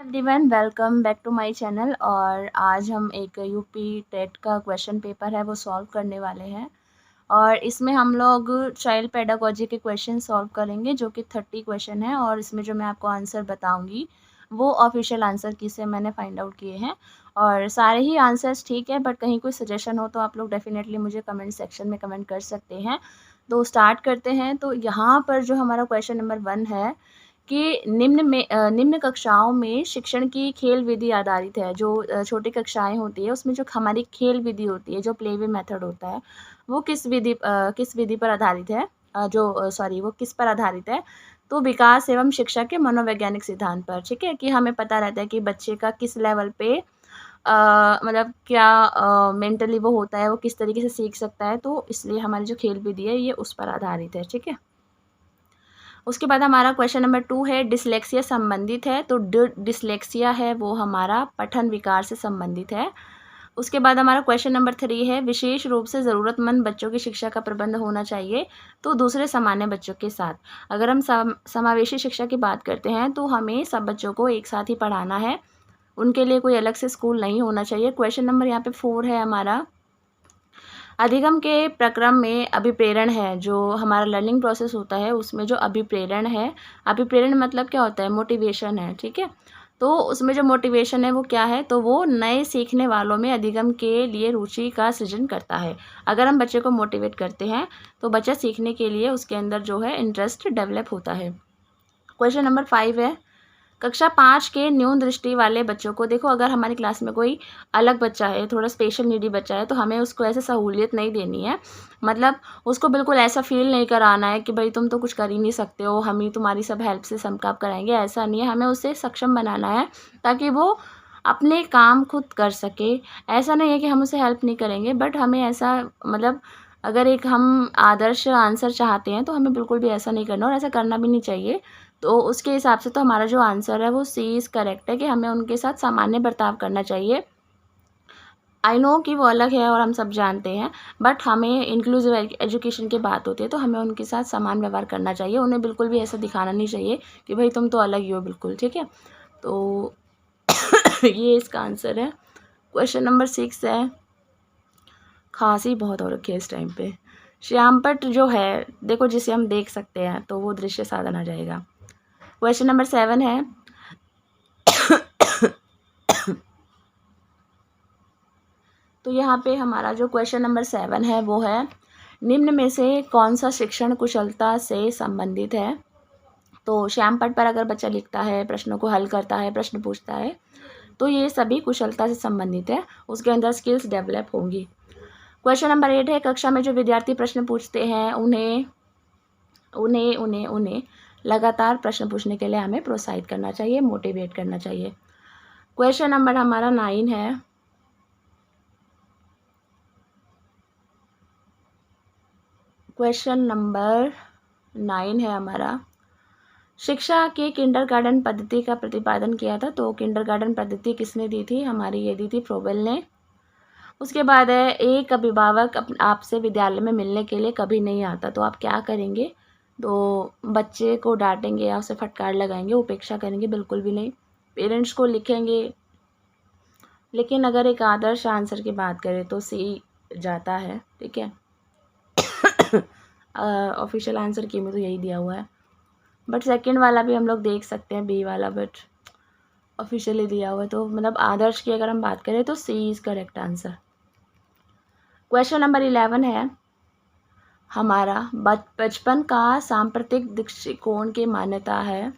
Everyone welcome back to my channel. और आज हम एक यूपी टेट का क्वेश्चन पेपर है वो सॉल्व करने वाले हैं। और इसमें हम लोग चाइल्ड पेडागोजी के क्वेश्चन सॉल्व करेंगे जो कि 30 क्वेश्चन है। और इसमें जो मैं आपको आंसर बताऊंगी वो ऑफिशियल आंसर की से मैंने फाइंड आउट किए हैं। और सारे ही आंसर्स ठीक है, बट कहीं कोई सजेशन हो तो आप लोग डेफिनेटली मुझे कमेंट सेक्शन में कमेंट कर सकते हैं। तो स्टार्ट करते हैं। तो यहाँ पर जो हमारा क्वेश्चन नंबर 1 है कि निम्न कक्षाओं में शिक्षण की खेल विधि आधारित है। जो छोटी कक्षाएं होती है उसमें जो हमारी खेल विधि होती है, जो प्ले वे मेथड होता है, वो किस विधि पर आधारित है? वो किस पर आधारित है? तो विकास एवं शिक्षा के मनोवैज्ञानिक सिद्धांत पर। ठीक है, कि हमें पता रहता है कि बच्चे का किस लेवल पे मतलब क्या मेंटली वो होता है, वो किस तरीके से सीख सकता है। तो इसलिए हमारी जो खेल विधि है ये उस पर आधारित है। ठीक है, उसके बाद हमारा क्वेश्चन नंबर 2 है डिसलेक्सिया संबंधित है। तो डिसलेक्सिया है वो हमारा पठन विकार से संबंधित है। उसके बाद हमारा क्वेश्चन नंबर 3 है विशेष रूप से ज़रूरतमंद बच्चों की शिक्षा का प्रबंध होना चाहिए तो दूसरे सामान्य बच्चों के साथ। अगर हम समावेशी शिक्षा की बात करते हैं तो हमें सब बच्चों को एक साथ ही पढ़ाना है, उनके लिए कोई अलग से स्कूल नहीं होना चाहिए। क्वेश्चन नंबर यहाँ पे 4 है हमारा अधिगम के प्रक्रम में अभिप्रेरण है। जो हमारा लर्निंग प्रोसेस होता है उसमें जो अभिप्रेरण है, अभिप्रेरण मतलब क्या होता है? मोटिवेशन है। ठीक है, तो उसमें जो मोटिवेशन है वो क्या है? तो वो नए सीखने वालों में अधिगम के लिए रुचि का सृजन करता है। अगर हम बच्चे को मोटिवेट करते हैं तो बच्चा सीखने के लिए उसके अंदर जो है इंटरेस्ट डेवलप होता है। क्वेश्चन नंबर 5 है कक्षा 5 के न्यून दृष्टि वाले बच्चों को, देखो अगर हमारी क्लास में कोई अलग बच्चा है, थोड़ा स्पेशल नीडी बच्चा है, तो हमें उसको ऐसे सहूलियत नहीं देनी है। मतलब उसको बिल्कुल ऐसा फील नहीं कराना है कि भाई तुम तो कुछ कर ही नहीं सकते हो, हम ही तुम्हारी सब हेल्प से सब काम कराएंगे। ऐसा नहीं है, हमें उसे सक्षम बनाना है ताकि वो अपने काम खुद कर सके। ऐसा नहीं है कि हम उसे हेल्प नहीं करेंगे, बट हमें ऐसा मतलब अगर एक हम आदर्श आंसर चाहते हैं तो हमें बिल्कुल भी ऐसा नहीं करना और ऐसा करना भी नहीं चाहिए। तो उसके हिसाब से तो हमारा जो आंसर है वो सी इज़ करेक्ट है कि हमें उनके साथ सामान्य बर्ताव करना चाहिए। आई नो कि वो अलग है और हम सब जानते हैं, बट हमें इंक्लूसिव एजुकेशन की बात होती है तो हमें उनके साथ समान व्यवहार करना चाहिए। उन्हें बिल्कुल भी ऐसा दिखाना नहीं चाहिए कि भाई तुम तो अलग ही हो बिल्कुल। ठीक है, तो ये इसका आंसर है। क्वेश्चन नंबर 6 है खांसी बहुत हो रखी है इस टाइम पे। श्यामपट्ट जो है, देखो जिसे हम देख सकते हैं तो वो दृश्य साधन आ जाएगा। क्वेश्चन नंबर 7 है तो यहाँ पे हमारा जो क्वेश्चन नंबर 7 है वो है निम्न में से कौन सा शिक्षण कुशलता से संबंधित है? तो श्यामपट्ट पर अगर बच्चा लिखता है, प्रश्नों को हल करता है, प्रश्न पूछता है, तो ये सभी कुशलता से संबंधित है, उसके अंदर स्किल्स डेवलप होंगी। क्वेश्चन नंबर 8 है कक्षा में जो विद्यार्थी प्रश्न पूछते हैं उन्हें उन्हें उन्हें उन्हें लगातार प्रश्न पूछने के लिए हमें प्रोत्साहित करना चाहिए, मोटिवेट करना चाहिए। क्वेश्चन नंबर हमारा 9 है हमारा शिक्षा के किंडरगार्टन पद्धति का प्रतिपादन किया था। तो किंडरगार्टन पद्धति किसने दी थी? हमारी ये दी थी फ्रोबेल ने। उसके बाद है एक अभिभावक आपसे विद्यालय में मिलने के लिए कभी नहीं आता तो आप क्या करेंगे? तो बच्चे को डांटेंगे या उसे फटकार लगाएंगे, उपेक्षा करेंगे? बिल्कुल भी नहीं। पेरेंट्स को लिखेंगे। लेकिन अगर एक आदर्श आंसर की बात करें तो सी जाता है। ठीक है, ऑफिशियल आंसर की में तो यही दिया हुआ है, बट सेकंड वाला भी हम लोग देख सकते हैं, बी वाला, बट ऑफिशियली दिया हुआ है। तो मतलब आदर्श की अगर हम बात करें तो C is correct answer. Question number 11 है हमारा बचपन का सांप्रतिक दृष्टिकोण की मान्यता है।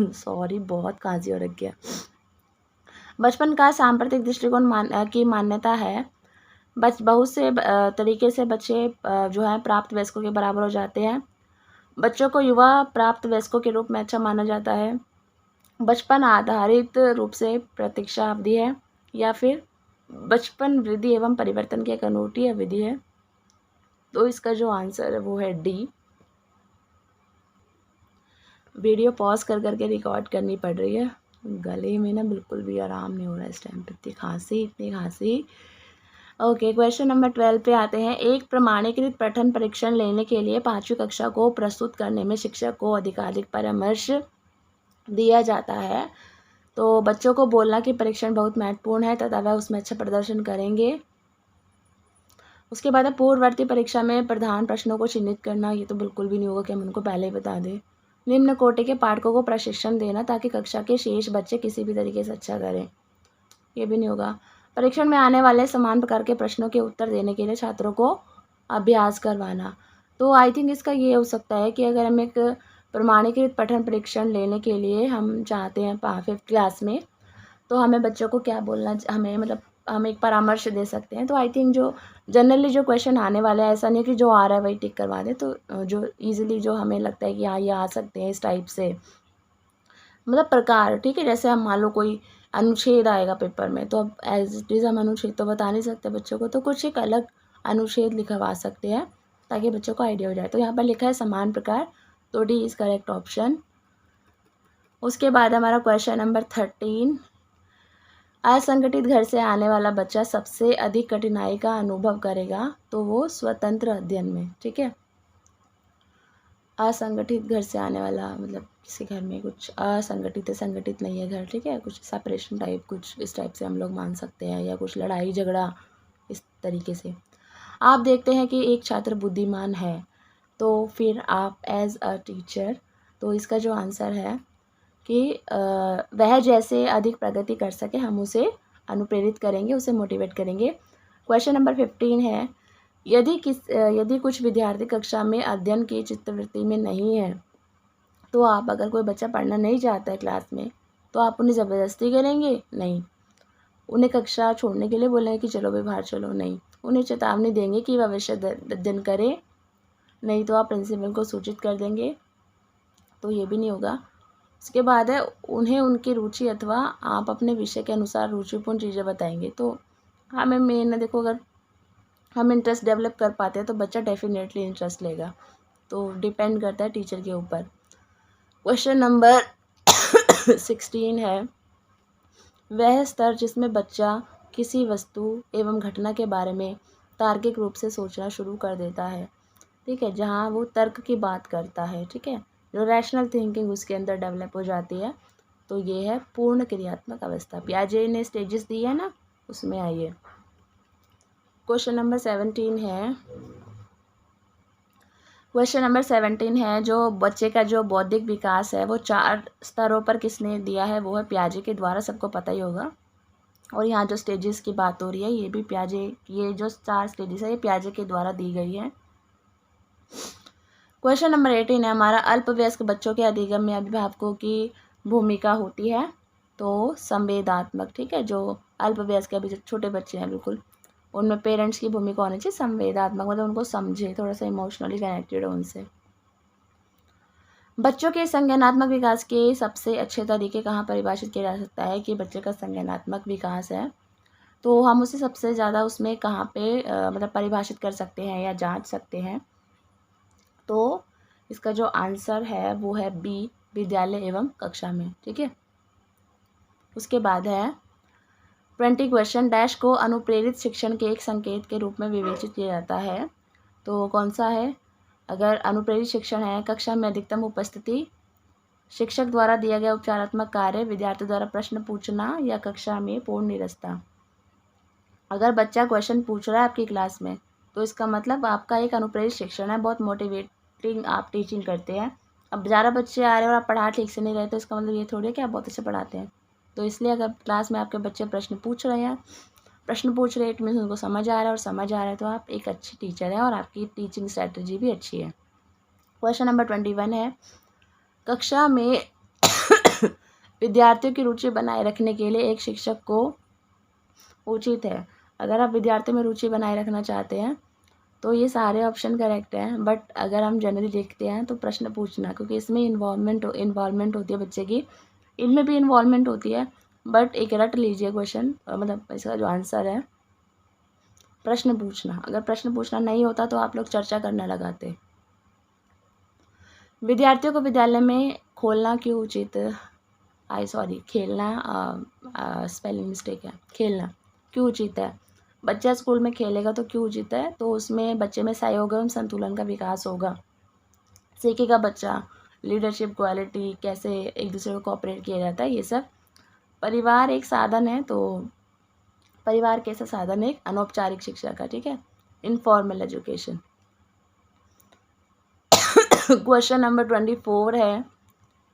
सॉरी, बहुत खांसी हो रखी है। बचपन का सांप्रतिक दृष्टिकोण की मान्यता है बहुत से तरीके से बच्चे जो है प्राप्त वयस्कों के बराबर हो जाते हैं। बच्चों को युवा प्राप्त वयस्कों के रूप में अच्छा माना जाता है। बचपन आधारित रूप से प्रतीक्षा अवधि है, या फिर बचपन वृद्धि एवं परिवर्तन की एक अनूठी अवधि है। तो इसका जो आंसर है वो है डी। वीडियो पॉज कर करके रिकॉर्ड करनी पड़ रही है, गले में ना बिल्कुल भी आराम नहीं हो रहा है इस टाइम पे। इतनी खांसी ओके, क्वेश्चन नंबर 12 पे आते हैं। एक प्रमाणीकृत पठन परीक्षण लेने के लिए 5वीं कक्षा को प्रस्तुत करने में शिक्षक को अधिकारिक परामर्श दिया जाता है। तो बच्चों को बोलना कि परीक्षण बहुत महत्वपूर्ण है तथा वह उसमें अच्छा प्रदर्शन करेंगे। उसके बाद है पूर्ववर्ती परीक्षा में प्रधान प्रश्नों को चिन्हित करना। ये तो बिल्कुल भी नहीं होगा कि हम उनको पहले ही बता दें। निम्न कोटि के पाठकों को प्रशिक्षण देना ताकि कक्षा के शेष बच्चे किसी भी तरीके से अच्छा करें। ये भी नहीं होगा। परीक्षण में आने वाले समान प्रकार के प्रश्नों के उत्तर देने के लिए छात्रों को अभ्यास करवाना। तो आई थिंक इसका ये हो सकता है कि अगर हम एक प्रमाणीकृत पठन परीक्षण लेने के लिए हम चाहते हैं 5th क्लास में, तो हमें बच्चों को क्या बोलना, हमें मतलब हम एक परामर्श दे सकते हैं। तो आई थिंक जो जनरली जो क्वेश्चन आने वाला है, ऐसा नहीं कि जो आ रहा है वही टिक करवा दें। तो जो ईजिली जो हमें लगता है कि हाँ ये आ सकते हैं इस टाइप से, मतलब प्रकार, ठीक है। जैसे हम मान लो कोई अनुच्छेद आएगा पेपर में, तो अब एज इट इज़ हम अनुच्छेद तो बता नहीं सकते बच्चों को, तो कुछ एक अलग अनुच्छेद लिखवा सकते हैं ताकि बच्चों को आइडिया हो जाए। तो यहाँ पर लिखा है समान प्रकार, तो डी इज़ करेक्ट ऑप्शन। उसके बाद हमारा क्वेश्चन नंबर 13, असंगठित घर से आने वाला बच्चा सबसे अधिक कठिनाई का अनुभव करेगा, तो वो स्वतंत्र अध्ययन में, ठीक है। असंगठित घर से आने वाला मतलब किसी घर में कुछ असंगठित है, संगठित नहीं है घर, ठीक है, कुछ सेपरेशन टाइप, कुछ इस टाइप से हम लोग मान सकते हैं, या कुछ लड़ाई झगड़ा इस तरीके से। आप देखते हैं कि एक छात्र बुद्धिमान है, तो फिर आप एज अ टीचर, तो इसका जो आंसर है कि वह जैसे अधिक प्रगति कर सके हम उसे अनुप्रेरित करेंगे, उसे मोटिवेट करेंगे। क्वेश्चन नंबर 15 है, यदि कुछ विद्यार्थी कक्षा में अध्ययन की चित्तवृत्ति में नहीं है, तो आप अगर कोई बच्चा पढ़ना नहीं चाहता है क्लास में, तो आप उन्हें ज़बरदस्ती करेंगे? नहीं। उन्हें कक्षा छोड़ने के लिए बोलेंगे कि चलो भाई बाहर चलो? नहीं। उन्हें चेतावनी देंगे कि वह विषय अध्ययन करें? नहीं। तो आप प्रिंसिपल को सूचित कर देंगे? तो ये भी नहीं होगा। उसके बाद है उन्हें उनकी रुचि अथवा आप अपने विषय के अनुसार रुचिपूर्ण चीज़ें बताएंगे। तो हमें मेन देखो, अगर हम इंटरेस्ट डेवलप कर पाते हैं तो बच्चा डेफिनेटली इंटरेस्ट लेगा। तो डिपेंड करता है टीचर के ऊपर। क्वेश्चन नंबर 16 है, वह स्तर जिसमें बच्चा किसी वस्तु एवं घटना के बारे में तार्किक रूप से सोचना शुरू कर देता है, ठीक है, जहाँ वो तर्क की बात करता है, ठीक है, जो रैशनल थिंकिंग उसके अंदर डेवलप हो जाती है, तो ये है पूर्ण क्रियात्मक अवस्था। पियाजे ने स्टेजेस दिए हैं ना, उसमें आइए। क्वेश्चन नंबर 17 है, जो बच्चे का जो बौद्धिक विकास है वो 4 स्तरों पर किसने दिया है, वो है पियाजे के द्वारा, सबको पता ही होगा। और यहाँ जो स्टेजेस की बात हो रही है, ये भी पियाजे, ये जो 4 स्टेजेस है ये पियाजे के द्वारा दी गई है। क्वेश्चन नंबर 18 है हमारा, अल्पवयस्क बच्चों के अधिगम में अभिभावकों की भूमिका होती है, तो संवेदात्मक, ठीक है। जो अल्पवयस्क अभी जो छोटे बच्चे हैं बिल्कुल, उनमें पेरेंट्स की भूमिका होनी चाहिए संवेदात्मक, मतलब उनको समझे, थोड़ा सा इमोशनली कनेक्टेड हो उनसे। बच्चों के संज्ञानात्मक विकास के सबसे अच्छे तरीके कहाँ परिभाषित किया जा सकता है कि बच्चे का संज्ञानात्मक विकास है, तो हम उसे सबसे ज़्यादा उसमें कहाँ पे मतलब परिभाषित कर सकते हैं या जांच सकते हैं। तो इसका जो आंसर है वो है बी, विद्यालय एवं कक्षा में, ठीक है। उसके बाद है 20 क्वेश्चन, डैश को अनुप्रेरित शिक्षण के एक संकेत के रूप में विवेचित किया जाता है, तो कौन सा है? अगर अनुप्रेरित शिक्षण है, कक्षा में अधिकतम उपस्थिति, शिक्षक द्वारा दिया गया उपचारात्मक कार्य, विद्यार्थी द्वारा प्रश्न पूछना, या कक्षा में पूर्ण निरस्ता। अगर बच्चा क्वेश्चन पूछ रहा है आपकी क्लास में, तो इसका मतलब आपका एक अनुप्रेरित शिक्षण है, बहुत मोटिवेटिंग आप टीचिंग करते हैं। अब 11 बच्चे आ रहे हैं और आप पढ़ा ठीक से नहीं रहे, तो इसका मतलब ये थोड़ी है कि आप बहुत अच्छे पढ़ाते हैं। तो इसलिए अगर क्लास में आपके बच्चे प्रश्न पूछ रहे हैं, इट मीन्स उनको समझ आ रहा है, और समझ आ रहा है तो आप एक अच्छी टीचर हैं और आपकी टीचिंग स्ट्रैटेजी भी अच्छी है। क्वेश्चन नंबर 21 है, कक्षा में विद्यार्थियों की रुचि बनाए रखने के लिए एक शिक्षक को उचित है। अगर आप विद्यार्थियों में रुचि बनाए रखना चाहते हैं तो ये सारे ऑप्शन करेक्ट हैं, बट अगर हम जनरली देखते हैं तो प्रश्न पूछना, क्योंकि इसमें इन्वॉल्वमेंट होती है बच्चे की, इनमें भी इन्वॉल्वमेंट होती है, बट एक रट लीजिए क्वेश्चन, मतलब इसका जो आंसर है प्रश्न पूछना। अगर प्रश्न पूछना नहीं होता तो आप लोग चर्चा करने लगाते। विद्यार्थियों को विद्यालय में खोलना क्यों उचित, खेलना, स्पेलिंग मिस्टेक है, खेलना क्यों उचित है? बच्चा स्कूल में खेलेगा तो क्यों उचित है? तो उसमें बच्चे में सहयोग एवं संतुलन का विकास होगा। सीखेगा बच्चा लीडरशिप क्वालिटी, कैसे एक दूसरे को कोऑपरेट किया जाता है, ये सब। परिवार एक साधन है, तो परिवार कैसा साधन है? अनौपचारिक शिक्षा का, ठीक है, इनफॉर्मल एजुकेशन। क्वेश्चन नंबर 24 है,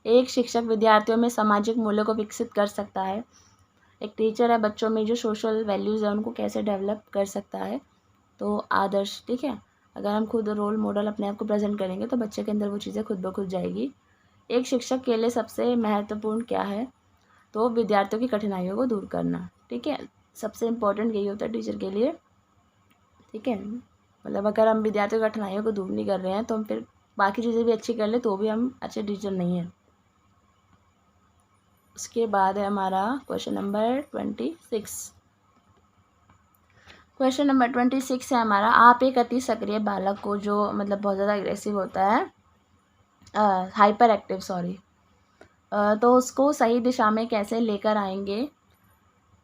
एक शिक्षक विद्यार्थियों में सामाजिक मूल्यों को विकसित कर सकता है। एक टीचर है, बच्चों में जो सोशल वैल्यूज़ है उनको कैसे डेवलप कर सकता है? तो आदर्श, ठीक है। अगर हम खुद रोल मॉडल अपने आप को प्रेजेंट करेंगे तो बच्चे के अंदर वो चीज़ें खुद ब खुद जाएगी। एक शिक्षक के लिए सबसे महत्वपूर्ण क्या है? तो विद्यार्थियों की कठिनाइयों को दूर करना, ठीक है। सबसे इम्पोर्टेंट यही होता है टीचर के लिए, ठीक है। मतलब अगर हम विद्यार्थियों की कठिनाइयों को दूर नहीं कर रहे हैं तो हम फिर बाकी चीज़ें भी अच्छी कर ले तो भी हम अच्छे टीचर नहीं हैं। उसके बाद है हमारा क्वेश्चन नंबर 26। क्वेश्चन नंबर 26 है हमारा, आप एक अति सक्रिय बालक को जो मतलब बहुत ज़्यादा एग्रेसिव होता है, हाइपर एक्टिव सॉरी, तो उसको सही दिशा में कैसे लेकर आएंगे?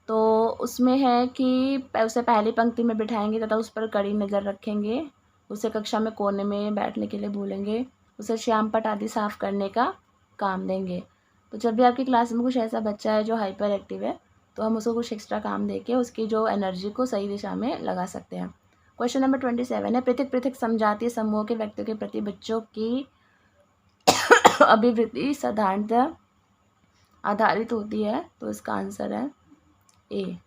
तो उसमें है कि उसे पहली पंक्ति में बिठाएंगे तथा उस पर कड़ी नज़र रखेंगे, उसे कक्षा में कोने में बैठने के लिए बोलेंगे, उसे श्यामपट्ट आदि साफ करने का काम देंगे। तो जब भी आपकी क्लास में कुछ ऐसा बच्चा है जो हाइपर एक्टिव है तो हम उसको कुछ एक्स्ट्रा काम दे के उसकी जो एनर्जी को सही दिशा में लगा सकते हैं। क्वेश्चन नंबर 27 है, पृथक पृथक समझातीय समूह के व्यक्तियों के प्रति बच्चों की अभिवृत्ति साधारणतः आधारित होती है। तो इसका आंसर है ए,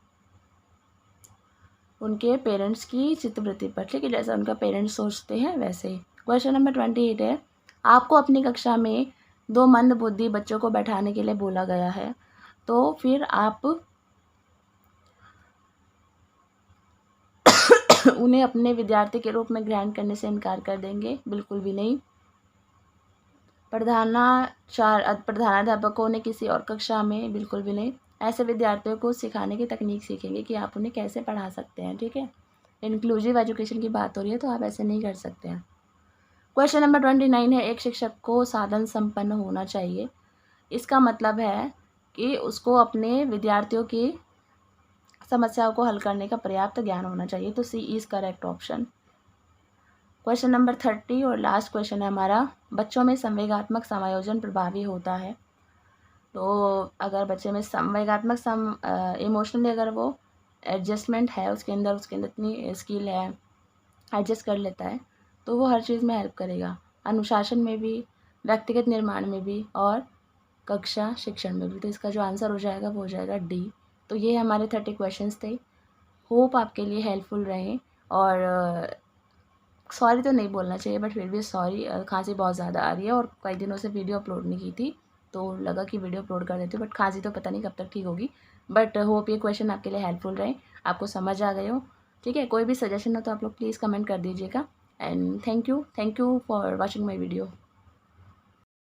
उनके पेरेंट्स की चित्तवृत्ति पर, ठीक है, जैसा उनका पेरेंट्स सोचते हैं वैसे ही। क्वेश्चन नंबर 28 है, आपको अपनी कक्षा में 2 मंदबुद्धि बच्चों को बैठाने के लिए बोला गया है, तो फिर आप उन्हें अपने विद्यार्थी के रूप में ग्रहण करने से इनकार कर देंगे? बिल्कुल भी नहीं। प्रधानाध्यापकों ने किसी और कक्षा में? बिल्कुल भी नहीं। ऐसे विद्यार्थियों को सिखाने की तकनीक सीखेंगे कि आप उन्हें कैसे पढ़ा सकते हैं, ठीक है। इंक्लूसिव एजुकेशन की बात हो रही है तो आप ऐसे नहीं कर सकते हैं। क्वेश्चन नंबर 29 है, एक शिक्षक को साधन संपन्न होना चाहिए। इसका मतलब है कि उसको अपने विद्यार्थियों की समस्याओं को हल करने का पर्याप्त ज्ञान होना चाहिए। तो C is correct option. Question number 30 और लास्ट क्वेश्चन है हमारा, बच्चों में संवेगात्मक समायोजन प्रभावी होता है। तो अगर बच्चे में संवेगात्मक इमोशनली अगर वो एडजस्टमेंट है उसके अंदर इतनी स्किल है, एडजस्ट कर लेता है, तो वो हर चीज़ में हेल्प करेगा, अनुशासन में भी, व्यक्तिगत निर्माण में भी और कक्षा शिक्षण में भी। तो इसका जो आंसर हो जाएगा वो हो जाएगा डी। तो ये हमारे 30 क्वेश्चंस थे। होप आपके लिए हेल्पफुल रहे। और सॉरी तो नहीं बोलना चाहिए बट फिर भी सॉरी, खांसी बहुत ज़्यादा आ रही है और कई दिनों से वीडियो अपलोड नहीं की थी तो लगा कि वीडियो अपलोड कर देती हूँ, बट खांसी तो पता नहीं कब तक ठीक होगी। बट होप ये क्वेश्चन आपके लिए हेल्पफुल रहे, आपको समझ आ गए हो, ठीक है। कोई भी सजेशन हो तो आप लोग प्लीज़ कमेंट कर दीजिएगा। And thank you for watching my video.